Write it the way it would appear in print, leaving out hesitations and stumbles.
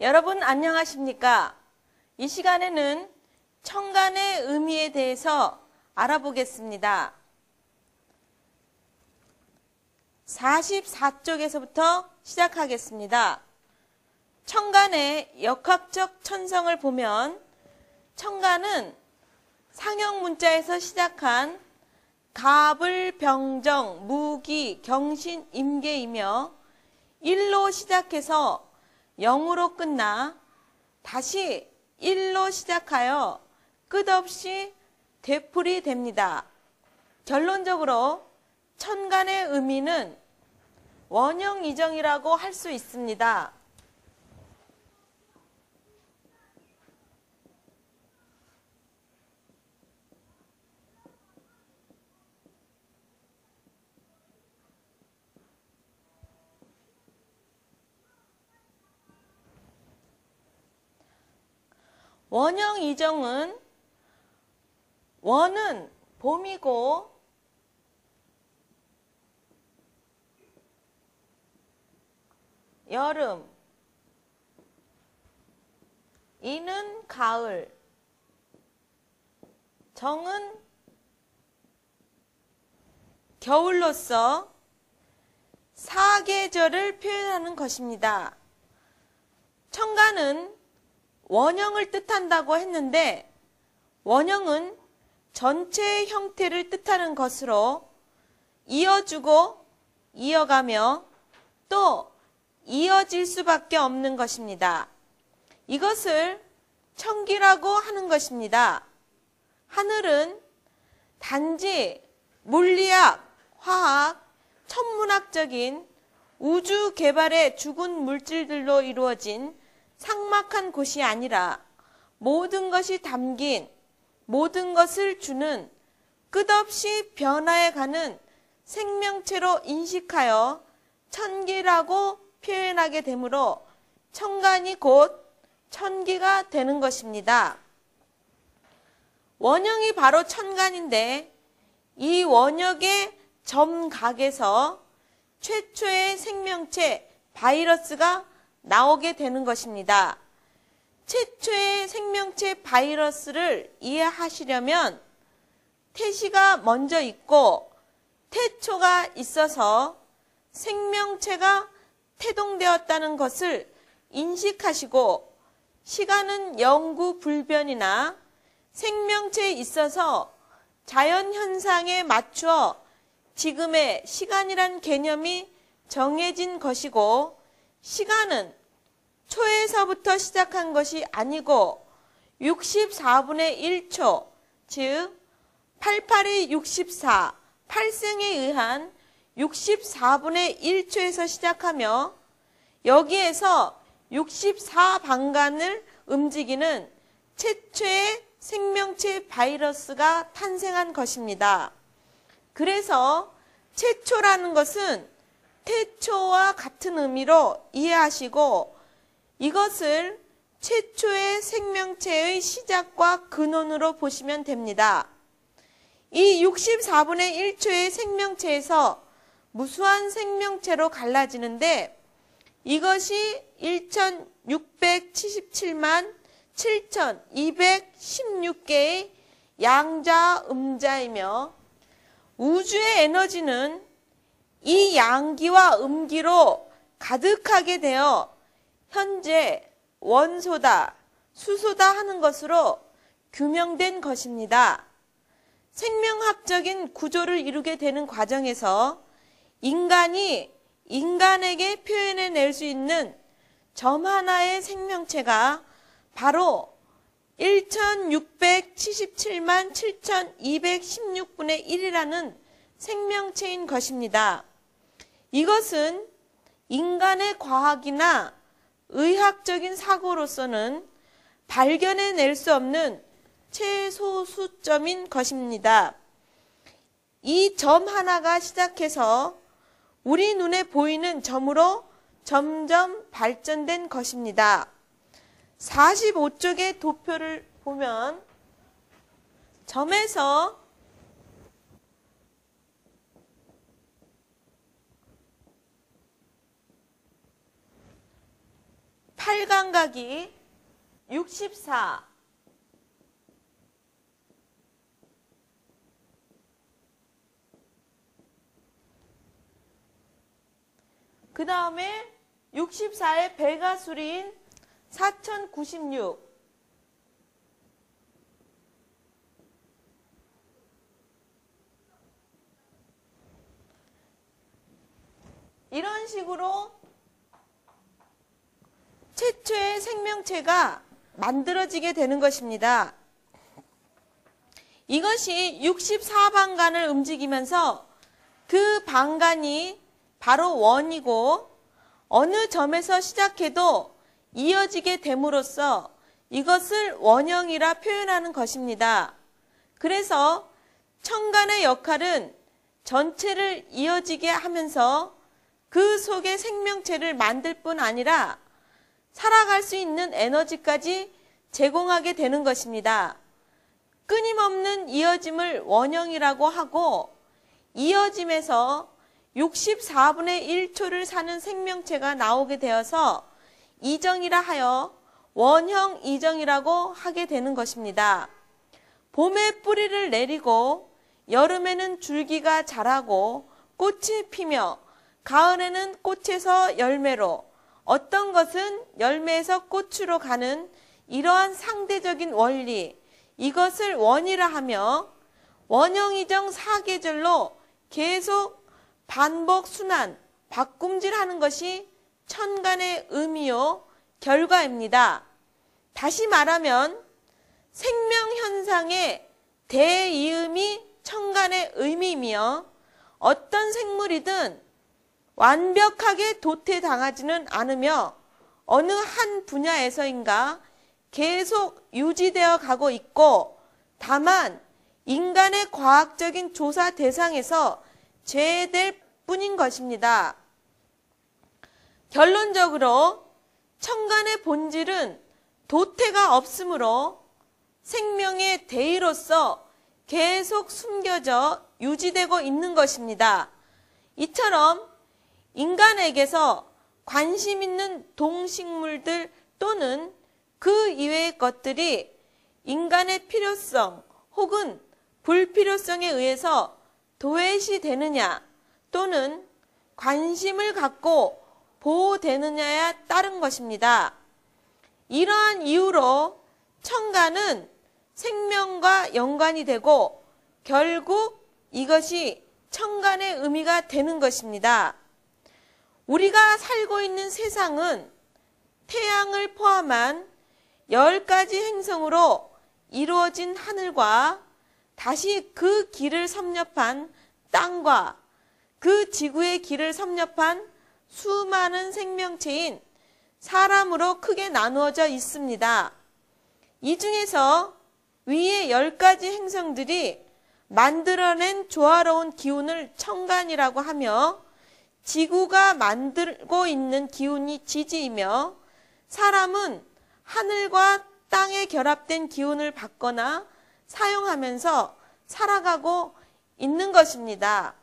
여러분 안녕하십니까? 이 시간에는 청간의 의미에 대해서 알아보겠습니다. 44쪽에서부터 시작하겠습니다. 청간의 역학적 천성을 보면 청간은 상형 문자에서 시작한 갑을, 병정, 무기, 경신, 임계이며 1로 시작해서 0으로 끝나 다시 1로 시작하여 끝없이 되풀이 됩니다. 결론적으로 천간의 의미는 원형이정이라고 할 수 있습니다. 원형이정은 원은 봄이고 여름, 이는 가을, 정은 겨울로서 사계절을 표현하는 것입니다. 청간은 원형을 뜻한다고 했는데 원형은 전체의 형태를 뜻하는 것으로 이어주고 이어가며 또 이어질 수밖에 없는 것입니다. 이것을 천기라고 하는 것입니다. 하늘은 단지 물리학, 화학, 천문학적인 우주 개발의 죽은 물질들로 이루어진 삭막한 곳이 아니라 모든 것이 담긴 모든 것을 주는 끝없이 변화해가는 생명체로 인식하여 천기라고 표현하게 되므로 청간이 곧 천기가 되는 것입니다. 원형이 바로 천간인데 이 원형의 점각에서 최초의 생명체 바이러스가 나오게 되는 것입니다. 최초의 생명체 바이러스를 이해하시려면 태시가 먼저 있고 태초가 있어서 생명체가 태동되었다는 것을 인식하시고 시간은 영구불변이나 생명체에 있어서 자연현상에 맞추어 지금의 시간이란 개념이 정해진 것이고 시간은 초에서부터 시작한 것이 아니고 64분의 1초, 즉 88의 64, 8승에 의한 64분의 1초에서 시작하며 여기에서 64방간을 움직이는 최초의 생명체 바이러스가 탄생한 것입니다. 그래서 최초라는 것은 태초와 같은 의미로 이해하시고 이것을 최초의 생명체의 시작과 근원으로 보시면 됩니다. 이 64분의 1초의 생명체에서 무수한 생명체로 갈라지는데 이것이 1677만 7216개의 양자, 음자이며 우주의 에너지는 이 양기와 음기로 가득하게 되어 현재 원소다, 수소다 하는 것으로 규명된 것입니다. 생명학적인 구조를 이루게 되는 과정에서 인간이 인간에게 표현해낼 수 있는 점 하나의 생명체가 바로 1677만 7216분의 1이라는 생명체인 것입니다. 이것은 인간의 과학이나 의학적인 사고로서는 발견해낼 수 없는 최소수점인 것입니다. 이 점 하나가 시작해서 우리 눈에 보이는 점으로 점점 발전된 것입니다. 45쪽의 도표를 보면 점에서 반각이 64, 그 다음에 64의 배가수리인 4096, 이런 식으로 최초의 생명체가 만들어지게 되는 것입니다. 이것이 64방간을 움직이면서 그 방간이 바로 원이고 어느 점에서 시작해도 이어지게 됨으로써 이것을 원형이라 표현하는 것입니다. 그래서 천간의 역할은 전체를 이어지게 하면서 그 속에 생명체를 만들 뿐 아니라 살아갈 수 있는 에너지까지 제공하게 되는 것입니다. 끊임없는 이어짐을 원형이라고 하고 이어짐에서 64분의 1초를 사는 생명체가 나오게 되어서 이정이라 하여 원형 이정이라고 하게 되는 것입니다. 봄에 뿌리를 내리고 여름에는 줄기가 자라고 꽃이 피며 가을에는 꽃에서 열매로 어떤 것은 열매에서 꽃으로 가는 이러한 상대적인 원리, 이것을 원이라 하며 원형이정 사계절로 계속 반복 순환, 바꿈질하는 것이 천간의 의미요 결과입니다. 다시 말하면 생명현상의 대이음이 천간의 의미이며 어떤 생물이든 완벽하게 도태당하지는 않으며 어느 한 분야에서인가 계속 유지되어 가고 있고 다만 인간의 과학적인 조사 대상에서 제외될 뿐인 것입니다. 결론적으로 천간의 본질은 도태가 없으므로 생명의 대의로서 계속 숨겨져 유지되고 있는 것입니다. 이처럼 인간에게서 관심 있는 동식물들 또는 그 이외의 것들이 인간의 필요성 혹은 불필요성에 의해서 도외시 되느냐 또는 관심을 갖고 보호되느냐에 따른 것입니다. 이러한 이유로 천간은 생명과 연관이 되고 결국 이것이 천간의 의미가 되는 것입니다. 우리가 살고 있는 세상은 태양을 포함한 10가지 행성으로 이루어진 하늘과 다시 그 길을 섭렵한 땅과 그 지구의 길을 섭렵한 수많은 생명체인 사람으로 크게 나누어져 있습니다. 이 중에서 위의 10가지 행성들이 만들어낸 조화로운 기운을 천간이라고 하며 지구가 만들고 있는 기운이 지지이며 사람은 하늘과 땅에 결합된 기운을 받거나 사용하면서 살아가고 있는 것입니다.